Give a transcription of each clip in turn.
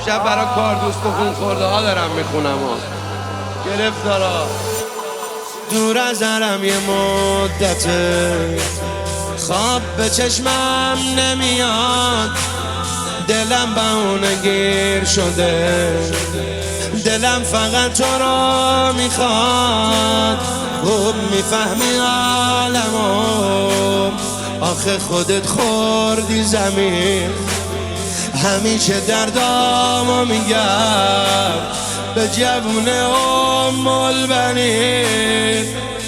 شب برای کار دوست و خون خورده ها دارم میخونم گرفتارا. دور از درم یه مدته خواب به چشمم نمیاد، دلم بهونه گیر شده، دلم فقط تو رو میخواد. خوب میفهمی عالمو، آخه خودت خوردی زمین. همیشه دردامو میگم به جوون ام البنین،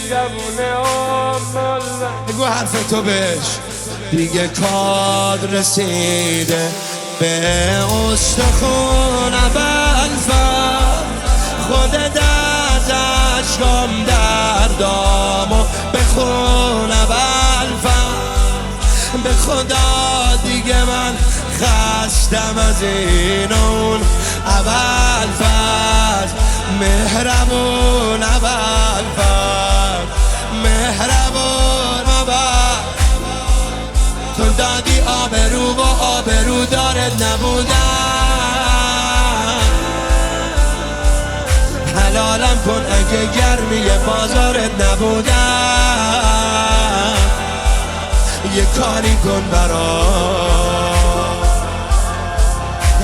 جوون ام البنین. بگو حرف تو بهش دیگه کار رسیده به استخون ابوالفضل. خودت از عشقم دردامو بخون ابوالفضل. به خدا دیگه من خستم از این اون ابوالفضل. مهربون ابوالفضل، مهربون ابوالفضل. تو دادی آبرو و آبرو دارت نبودم، حلالم کن اگه گرمی بازارت نبودم. یه کاری کن برام،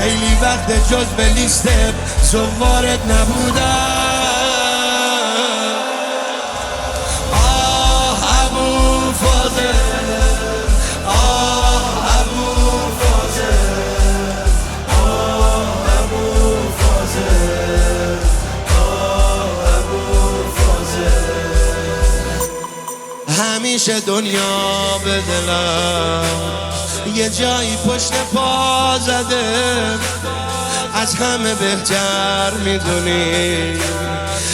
خیلی وقت جز به لیست زوارت نبودم. آه ابوالفضل، آه ابوالفضل، آه ابوالفضل، آه ابوالفضل. همیشه دنیا به دلم یه جایی پشت پا زده، از همه بهتر میدونی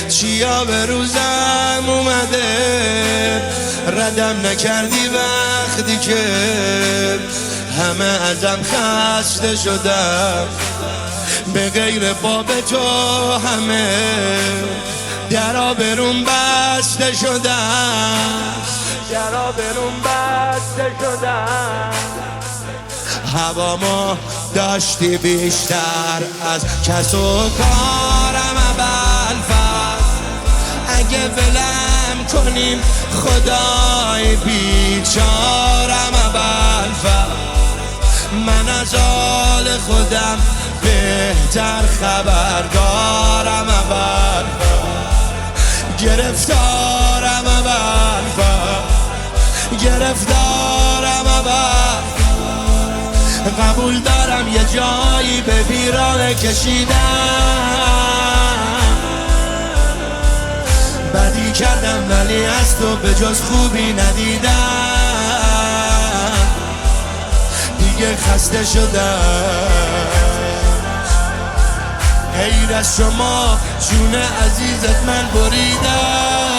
چیا به روزم اومده. ردم نکردی وقتی که همه ازم خسته شدم، به غیر باب تو همه درا برون بسته شدم، درا برون بسته شدم. هوامو داشتی بیشتر از کس و کارم ابوالفضل. اگه ولم کنیم خدای بیچارم ابوالفضل. من از حال خودم بهتر خبردارم ابوالفضل. گرفتارم ابوالفضل، گرفتارم ابوالفضل. قبول دارم یه جایی به بیراه کشیدم، بدی کردم ولی از تو به جز خوبی ندیدم. دیگه خسته شدم، غیر از شما جون عزیزت من بریدم.